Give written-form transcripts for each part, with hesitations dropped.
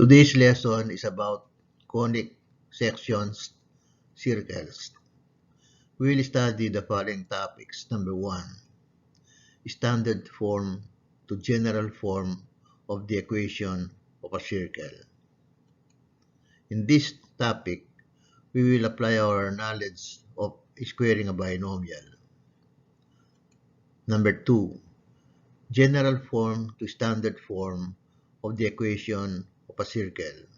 Today's lesson is about conic sections, circles. We'll study the following topics. Number 1, standard form to general form of the equation of a circle. In this topic, we will apply our knowledge of squaring a binomial. Number 2, general form to standard form of the equation of a circle.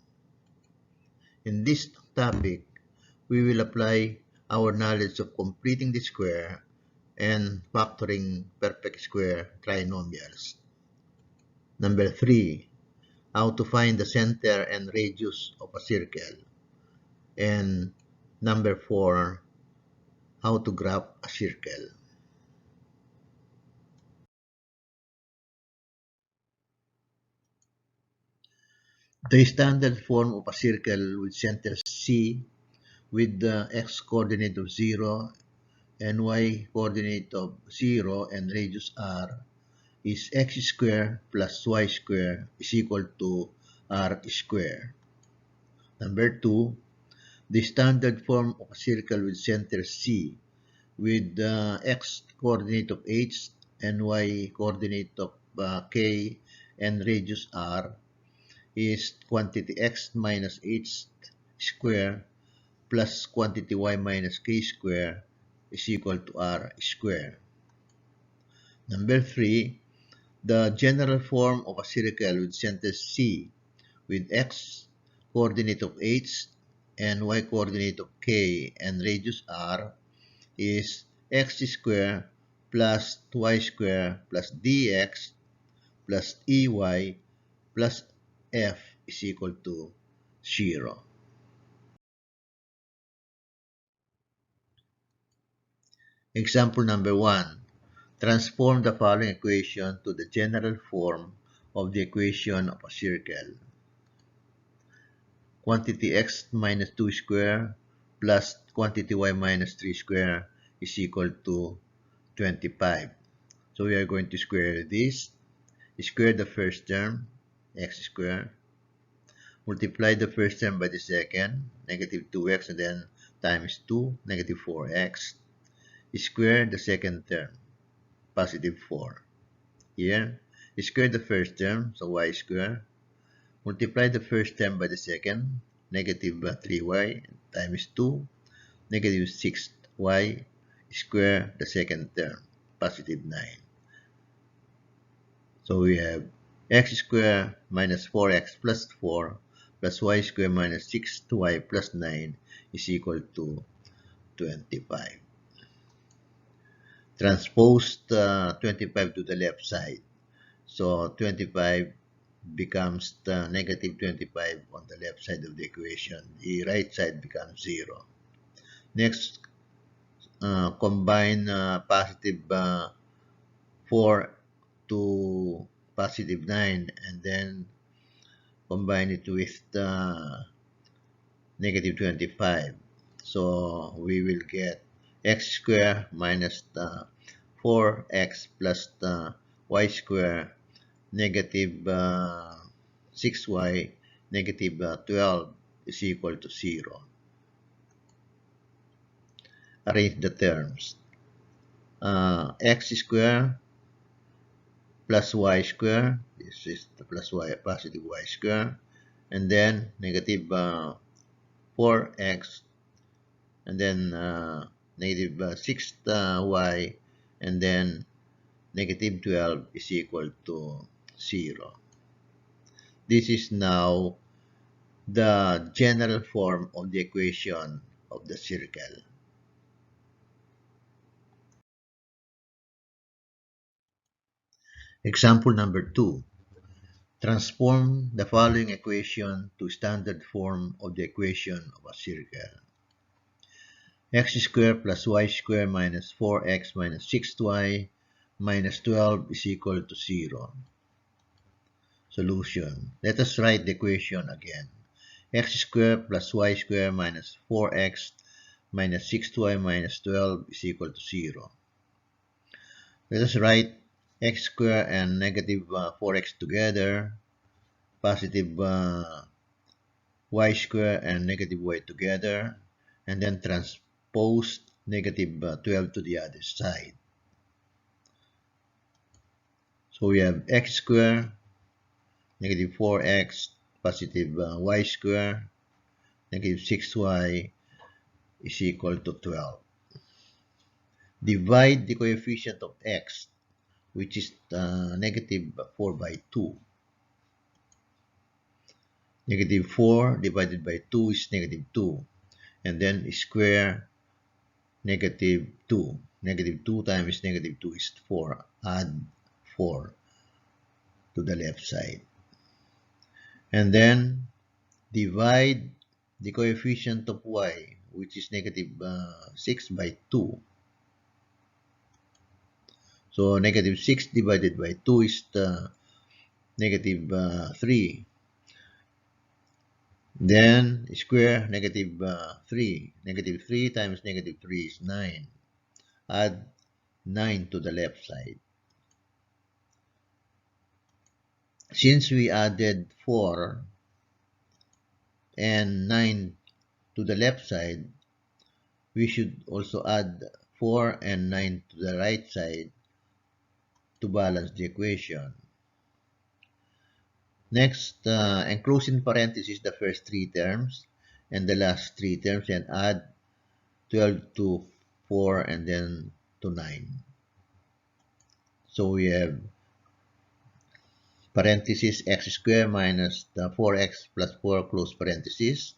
In this topic, we will apply our knowledge of completing the square and factoring perfect square trinomials. Number 3, how to find the center and radius of a circle. And number 4, how to graph a circle. The standard form of a circle with center C with the x-coordinate of 0 and y-coordinate of 0 and radius r is x squared plus y squared is equal to r squared. Number 2, the standard form of a circle with center C with the x-coordinate of h and y-coordinate of k and radius r is quantity x minus h squared plus quantity y minus k squared is equal to r squared. Number 3, the general form of a circle with center C with x coordinate of h and y coordinate of k and radius r is x squared plus y squared plus dx plus ey plus f is equal to 0. Example number 1. Transform the following equation to the general form of the equation of a circle. Quantity x minus 2 square plus quantity y minus 3 square is equal to 25. So we are going to square this. Square the first term, x squared. Multiply the first term by the second, negative 2x, and then times 2, negative 4x. Square the second term, positive 4. Here, square the first term, so y squared. Multiply the first term by the second, negative 3y times 2, negative 6y. Square the second term, positive 9. So we have x squared minus 4x plus 4 plus y squared minus 6y plus 9 is equal to 25. Transpose 25 to the left side. So 25 becomes negative 25 on the left side of the equation. The right side becomes 0. Next, combine positive 4 to positive 9 and then combine it with negative 25. So we will get x squared minus 4x plus y squared negative 6y negative 12 is equal to 0. Arrange the terms. X squared plus y squared, this is the plus y, positive y squared, and then negative 4x, and then negative 6y, and then negative 12 is equal to 0. This is now the general form of the equation of the circle. Example number 2. Transform the following equation to standard form of the equation of a circle. X squared plus y squared minus 4x minus 6y minus 12 is equal to 0. Solution. Let us write the equation again. X squared plus y squared minus 4x minus 6y minus 12 is equal to 0. Let us write x squared and negative 4x together. Positive y square and negative y together, and then transpose negative 12 to the other side. So we have x square, negative 4x, positive y square, negative 6y is equal to 12. Divide the coefficient of x, which is negative 4 by 2. Negative 4 divided by 2 is negative 2. And then square negative 2. Negative 2 times negative 2 is 4. Add 4 to the left side. And then divide the coefficient of y, which is negative 6 by 2. So negative 6 divided by 2 is negative 3. Then square negative 3. Negative 3 times negative 3 is 9. Add 9 to the left side. Since we added 4 and 9 to the left side, we should also add 4 and 9 to the right side to balance the equation. Next, enclose in parentheses the first 3 terms and the last 3 terms and add 12 to 4 and then to 9. So we have parentheses x squared minus the 4x plus 4 close parentheses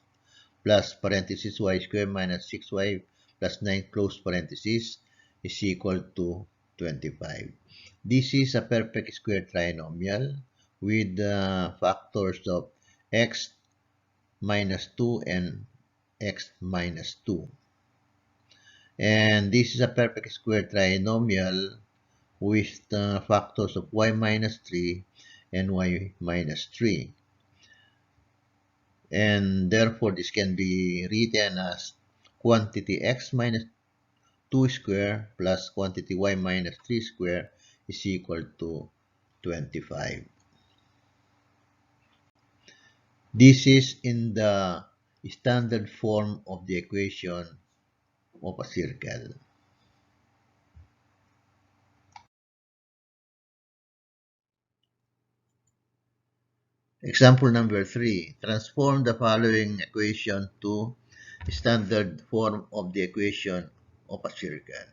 plus parentheses y squared minus 6y plus 9 close parentheses is equal to 25. This is a perfect square trinomial with factors of x minus 2 and x minus 2. And this is a perfect square trinomial with factors of y minus 3 and y minus 3. And therefore, this can be written as quantity x minus 2 square plus quantity y minus 3 square is equal to 25. This is in the standard form of the equation of a circle. Example number 3. Transform the following equation to standard form of the equation of a circle.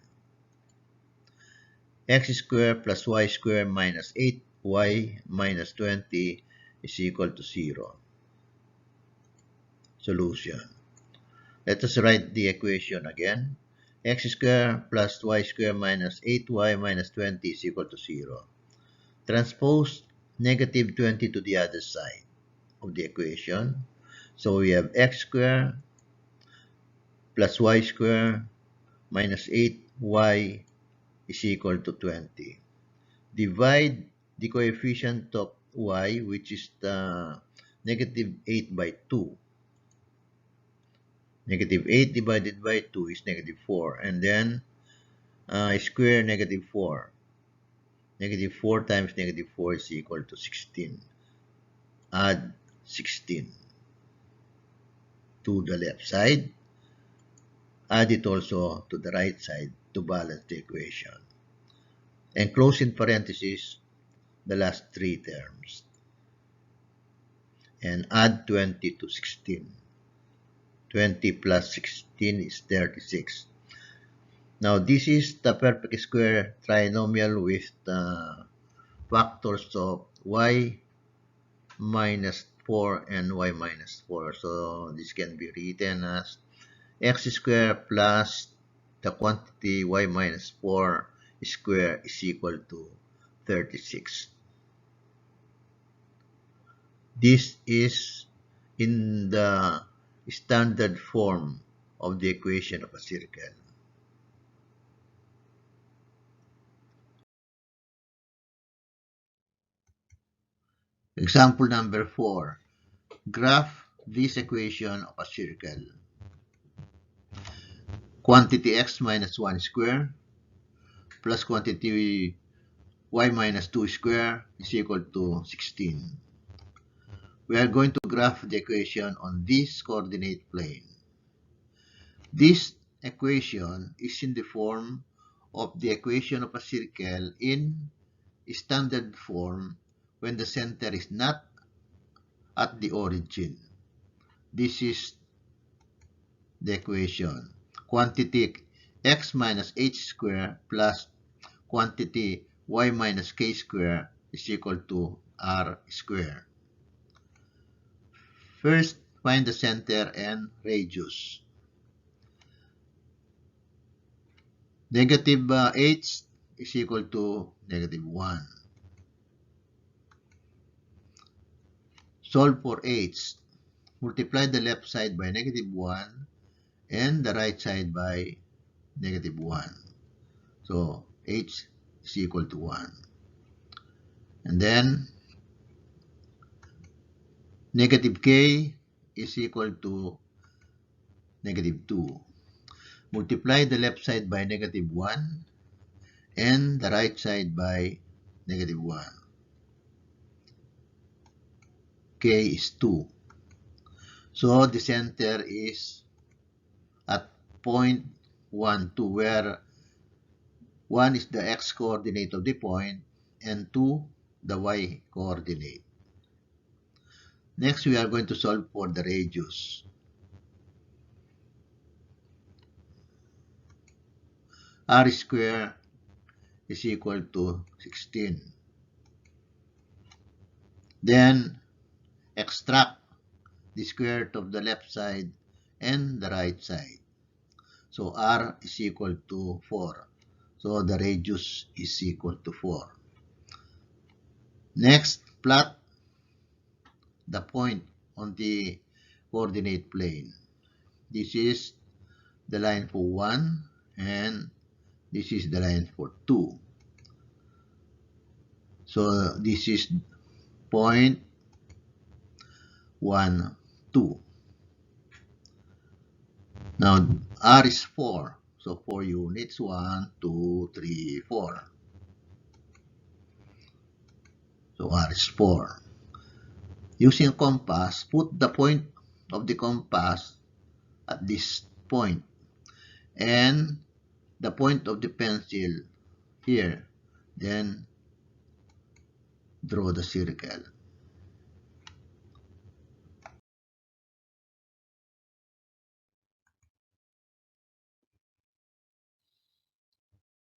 X squared plus y squared minus 8y minus 20 is equal to 0. Solution. Let us write the equation again. X squared plus y squared minus 8y minus 20 is equal to 0. Transpose negative 20 to the other side of the equation. So we have x squared plus y squared minus 8y is equal to 20. Divide the coefficient of y, which is the negative 8 by 2. Negative 8 divided by 2 is negative 4. And then square negative 4. Negative 4 times negative 4 is equal to 16. Add 16 to the left side. Add it also to the right side to balance the equation. And close in parentheses the last 3 terms. And add 20 to 16. 20 plus 16 is 36. Now, this is the perfect square trinomial with factors of y minus 4 and y minus 4. So, this can be written as x squared plus the quantity y minus 4 square is equal to 36. This is in the standard form of the equation of a circle. Example number 4. Graph this equation of a circle. Quantity x minus 1 square plus quantity y minus 2 square is equal to 16. we are going to graph the equation on this coordinate plane. This equation is in the form of the equation of a circle in standard form when the center is not at the origin. This is the equation. Quantity x minus h squared plus quantity y minus k squared is equal to r squared. First, find the center and radius. Negative h is equal to negative 1. Solve for h. Multiply the left side by negative 1 and the right side by negative 1. So, h is equal to 1. And then, negative k is equal to negative 2. Multiply the left side by negative 1 and the right side by negative 1. K is 2. So, the center is at point 1, 2, where 1 is the x-coordinate of the point and 2 the y-coordinate. Next, we are going to solve for the radius. R squared is equal to 16. Then, extract the square root of the left side and the right side. So, R is equal to 4. So, the radius is equal to 4. Next, plot the point on the coordinate plane. This is the line for 1 and this is the line for 2. So, this is point 1, 2. Now, R is 4. So, 4 units, 1, 2, 3, 4. So, R is 4. Using a compass, put the point of the compass at this point and the point of the pencil here. Then, draw the circle.